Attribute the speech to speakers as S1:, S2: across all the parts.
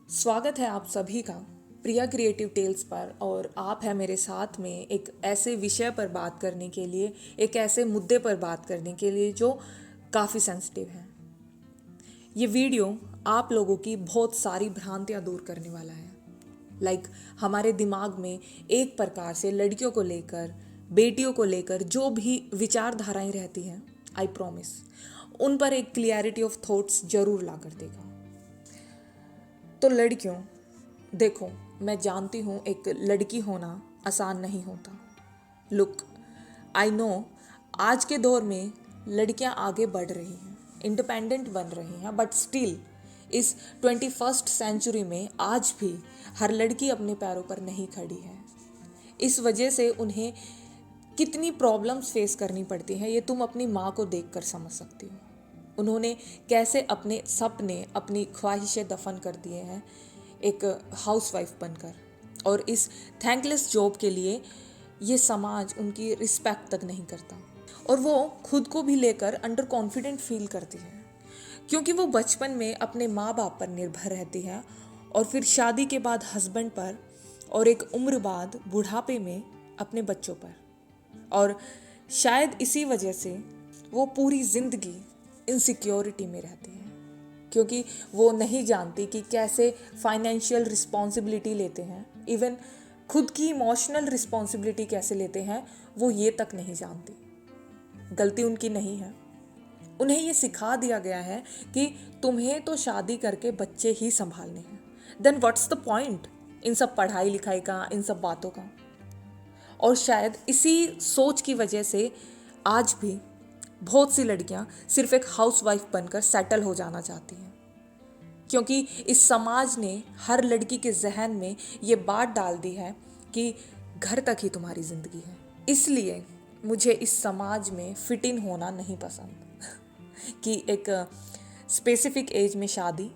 S1: स्वागत है आप सभी का प्रिया क्रिएटिव टेल्स पर। और आप हैं मेरे साथ में एक ऐसे विषय पर बात करने के लिए, एक ऐसे मुद्दे पर बात करने के लिए जो काफ़ी सेंसिटिव है। ये वीडियो आप लोगों की बहुत सारी भ्रांतियाँ दूर करने वाला है। हमारे दिमाग में एक प्रकार से लड़कियों को लेकर, बेटियों को लेकर जो भी विचारधाराएं रहती हैं, आई प्रॉमिस उन पर एक क्लियरिटी ऑफ थॉट्स जरूर ला कर देगा। तो लड़कियों, देखो, मैं जानती हूँ एक लड़की होना आसान नहीं होता। लुक, आई नो आज के दौर में लड़कियाँ आगे बढ़ रही हैं, इंडिपेंडेंट बन रही हैं, बट स्टिल इस 21st सेंचुरी में आज भी हर लड़की अपने पैरों पर नहीं खड़ी है। इस वजह से उन्हें कितनी प्रॉब्लम्स फेस करनी पड़ती हैं, ये तुम अपनी माँ को देखकर समझ सकती हो। उन्होंने कैसे अपने सपने, अपनी ख्वाहिशें दफन कर दिए हैं एक हाउसवाइफ बनकर, और इस थैंकलेस जॉब के लिए ये समाज उनकी रिस्पेक्ट तक नहीं करता। और वो खुद को भी लेकर अंडर कॉन्फिडेंट फील करती है, क्योंकि वो बचपन में अपने माँ बाप पर निर्भर रहती है, और फिर शादी के बाद हस्बैंड पर, और एक उम्र बाद बुढ़ापे में अपने बच्चों पर। और शायद इसी वजह से वो पूरी ज़िंदगी इनसिक्योरिटी में रहती है, क्योंकि वो नहीं जानती कि कैसे फाइनेंशियल रिस्पॉन्सिबिलिटी लेते हैं, इवन खुद की इमोशनल रिस्पॉन्सिबिलिटी कैसे लेते हैं वो ये तक नहीं जानती। गलती उनकी नहीं है, उन्हें ये सिखा दिया गया है कि तुम्हें तो शादी करके बच्चे ही संभालने हैं। देन व्हाट्स द पॉइंट इन सब पढ़ाई लिखाई का, इन सब बातों का। और शायद इसी सोच की वजह से आज भी बहुत सी लड़कियां सिर्फ एक हाउसवाइफ बनकर सेटल हो जाना चाहती हैं, क्योंकि इस समाज ने हर लड़की के जहन में ये बात डाल दी है कि घर तक ही तुम्हारी ज़िंदगी है। इसलिए मुझे इस समाज में फिट इन होना नहीं पसंद कि एक स्पेसिफिक एज में शादी,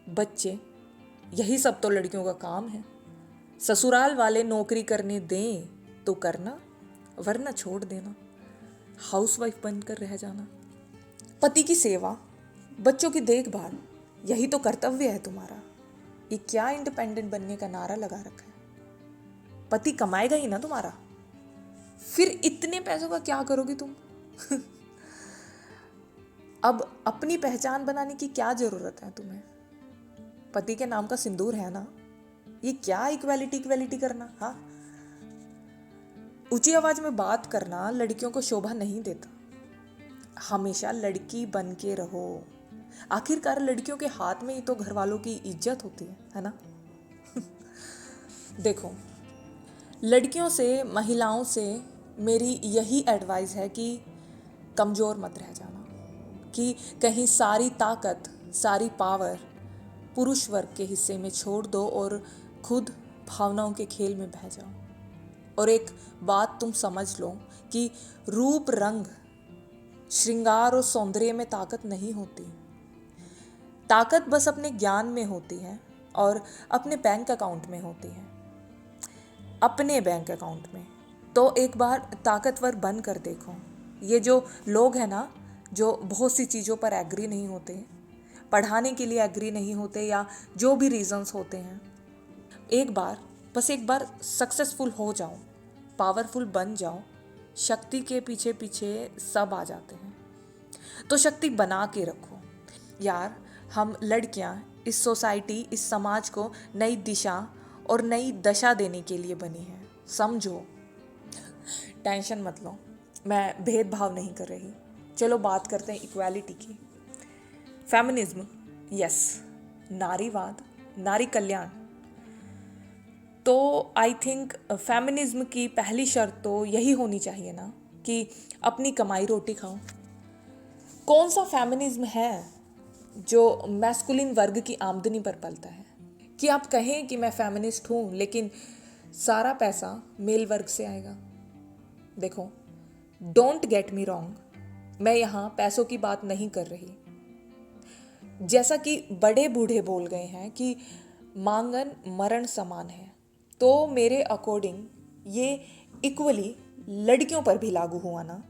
S1: बच्चे, यही सब तो लड़कियों का काम है। ससुराल वाले नौकरी करने दें तो करना, वरना छोड़ देना, हाउसवाइफ बनकर रह जाना। पति की सेवा, बच्चों की देखभाल, यही तो कर्तव्य है तुम्हारा। ये क्या इंडिपेंडेंट बनने का नारा लगा रखा है? पति कमाएगा ही ना तुम्हारा, फिर इतने पैसों का क्या करोगी तुम? अब अपनी पहचान बनाने की क्या जरूरत है तुम्हें? पति के नाम का सिंदूर है ना, ये क्या इक्वालिटी इक्वालिटी करना? हाँ, ऊंची आवाज में बात करना लड़कियों को शोभा नहीं देता। हमेशा लड़की बन के रहो। आखिरकार लड़कियों के हाथ में ही तो घर वालों की इज्जत होती है ना? देखो, लड़कियों से, महिलाओं से मेरी यही एडवाइस है कि कमज़ोर मत रह जाना, कि कहीं सारी ताकत, सारी पावर पुरुष वर्ग के हिस्से में छोड़ दो और खुद भावनाओं के खेल में बह जाओ। और एक बात तुम समझ लो कि रूप, रंग, श्रृंगार और सौंदर्य में ताकत नहीं होती। ताकत बस अपने ज्ञान में होती है और अपने बैंक अकाउंट में होती है, अपने बैंक अकाउंट में। तो एक बार ताकतवर बन कर देखो। ये जो लोग हैं ना, जो बहुत सी चीज़ों पर एग्री नहीं होते, पढ़ाने के लिए एग्री नहीं होते, या जो भी रीजंस होते हैं, बस एक बार सक्सेसफुल हो जाओ, पावरफुल बन जाओ, शक्ति के पीछे पीछे सब आ जाते हैं। तो शक्ति बना के रखो यार। हम लड़कियां इस सोसाइटी, इस समाज को नई दिशा और नई दशा देने के लिए बनी है, समझो। टेंशन मत लो, मैं भेदभाव नहीं कर रही। चलो बात करते हैं इक्वालिटी की। फेमिनिज्म, यस, नारीवाद, नारी कल्याण। तो आई थिंक फेमिनिज्म की पहली शर्त तो यही होनी चाहिए ना कि अपनी कमाई रोटी खाओ। कौन सा फेमिनिज्म है जो मैस्कुलिन वर्ग की आमदनी पर पलता है कि आप कहें कि मैं फेमिनिस्ट हूँ लेकिन सारा पैसा मेल वर्ग से आएगा? देखो, डोंट गेट मी रॉन्ग, मैं यहाँ पैसों की बात नहीं कर रही। जैसा कि बड़े बूढ़े बोल गए हैं कि मांगन मरण समान है, तो मेरे अकॉर्डिंग ये इक्वली लड़कियों पर भी लागू हुआ ना।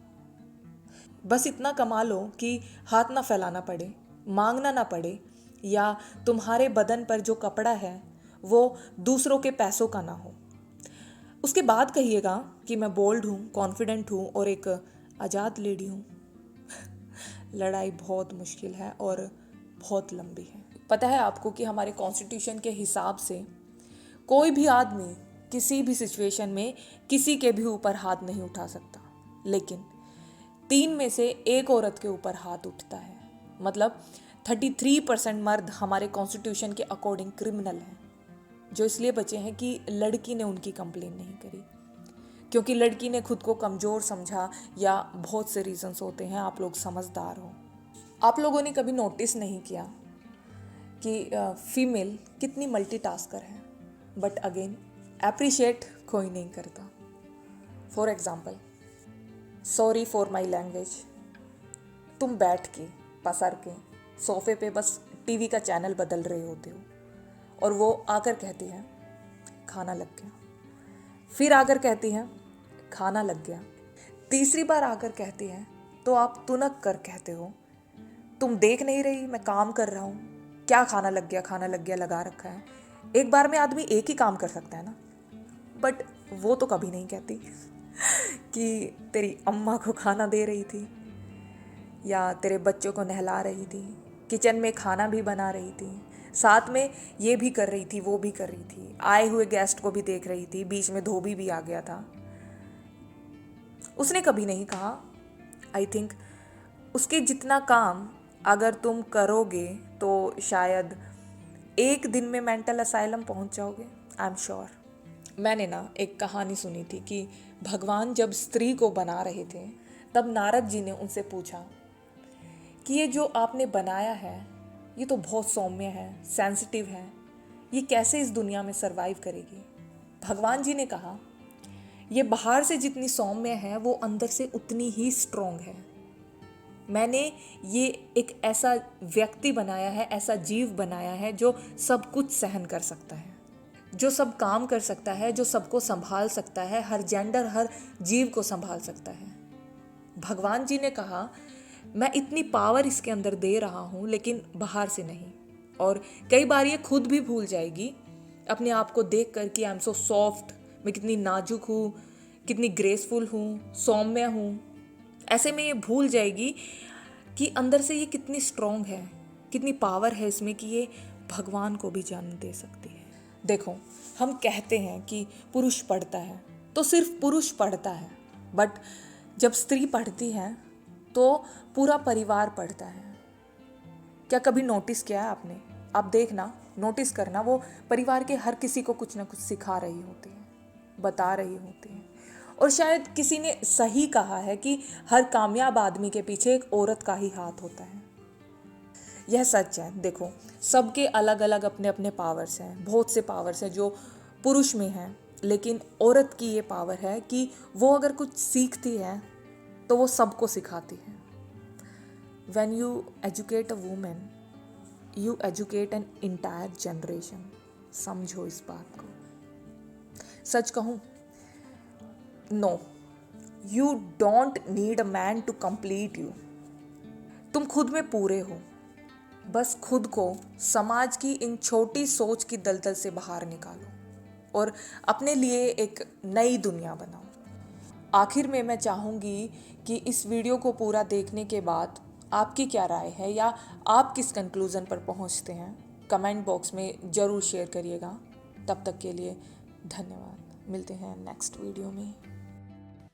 S1: बस इतना कमा लो कि हाथ ना फैलाना पड़े, मांगना ना पड़े, या तुम्हारे बदन पर जो कपड़ा है वो दूसरों के पैसों का ना हो। उसके बाद कहिएगा कि मैं बोल्ड हूँ, कॉन्फिडेंट हूँ और एक आज़ाद लेडी हूँ। लड़ाई बहुत मुश्किल है और बहुत लंबी है। पता है आपको कि हमारे कॉन्स्टिट्यूशन के हिसाब से कोई भी आदमी किसी भी सिचुएशन में किसी के भी ऊपर हाथ नहीं उठा सकता, लेकिन 3 में से 1 औरत के ऊपर हाथ उठता है। मतलब 33% मर्द हमारे कॉन्स्टिट्यूशन के अकॉर्डिंग क्रिमिनल हैं, जो इसलिए बचे हैं कि लड़की ने उनकी कंप्लेन नहीं करी, क्योंकि लड़की ने खुद को कमज़ोर समझा, या बहुत से रीजंस होते हैं। आप लोग समझदार हो। आप लोगों ने कभी नोटिस नहीं किया कि फीमेल कितनी मल्टीटास्कर है, बट अगेन अप्रिशिएट कोई नहीं करता। For example, sorry for my language, तुम बैठ के पसर के सोफे पे बस टीवी का चैनल बदल रहे होते हो और वो आकर कहती है खाना लग गया, फिर आकर कहती है खाना लग गया, तीसरी बार आकर कहती है तो आप तुनक कर कहते हो तुम देख नहीं रही मैं काम कर रहा हूँ, क्या खाना लग गया लगा रखा है। एक बार में आदमी एक ही काम कर सकता है ना, बट वो तो कभी नहीं कहती कि तेरी अम्मा को खाना दे रही थी, या तेरे बच्चों को नहला रही थी, किचन में खाना भी बना रही थी, साथ में ये भी कर रही थी, वो भी कर रही थी, आए हुए गेस्ट को भी देख रही थी, बीच में धोबी भी आ गया था। उसने कभी नहीं कहा आई थिंक उसके जितना काम अगर तुम करोगे तो शायद एक दिन में मेंटल असाइलम पहुंच जाओगे। I am sure. मैंने ना एक कहानी सुनी थी कि भगवान जब स्त्री को बना रहे थे तब नारद जी ने उनसे पूछा कि ये जो आपने बनाया है ये तो बहुत सौम्य है, सेंसिटिव है, ये कैसे इस दुनिया में सरवाइव करेगी। भगवान जी ने कहा ये बाहर से जितनी सौम्य है वो अंदर से उतनी ही स्ट्रोंग है। मैंने ये एक ऐसा व्यक्ति बनाया है, ऐसा जीव बनाया है जो सब कुछ सहन कर सकता है, जो सब काम कर सकता है, जो सबको संभाल सकता है, हर जेंडर, हर जीव को संभाल सकता है। भगवान जी ने कहा मैं इतनी पावर इसके अंदर दे रहा हूँ लेकिन बाहर से नहीं। और कई बार ये खुद भी भूल जाएगी अपने आप को देख कर कि आई एम सो सॉफ्ट, मैं कितनी नाजुक हूँ, कितनी ग्रेसफुल हूँ, सौम्य हूँ। ऐसे में ये भूल जाएगी कि अंदर से ये कितनी स्ट्रॉन्ग है, कितनी पावर है इसमें कि ये भगवान को भी जन्म दे सकती है। देखो, हम कहते हैं कि पुरुष पढ़ता है तो सिर्फ पुरुष पढ़ता है, बट जब स्त्री पढ़ती है तो पूरा परिवार पढ़ता है। क्या कभी नोटिस किया है आपने? आप देखना, नोटिस करना, वो परिवार के हर किसी को कुछ ना कुछ सिखा रही होती है, बता रही होती है। और शायद किसी ने सही कहा है कि हर कामयाब आदमी के पीछे एक औरत का ही हाथ होता है। यह सच है। देखो, सबके अलग अलग अपने अपने पावर्स हैं, बहुत से पावर्स हैं जो पुरुष में हैं, लेकिन औरत की ये पावर है कि वो अगर कुछ सीखती है तो वो सबको सिखाती है। When you educate a woman, you educate an entire generation। समझो इस बात को। सच कहूँ, no, you don't need a man to complete you. तुम खुद में पूरे हो, बस खुद को समाज की इन छोटी सोच की दलदल से बाहर निकालो और अपने लिए एक नई दुनिया बनाओ। आखिर में मैं चाहूँगी कि इस वीडियो को पूरा देखने के बाद आपकी क्या राय है, या आप किस कंक्लूज़न पर पहुँचते हैं, कमेंट बॉक्स में ज़रूर शेयर करिएगा। तब तक के लिए धन्यवाद। मिलते हैं नेक्स्ट वीडियो में।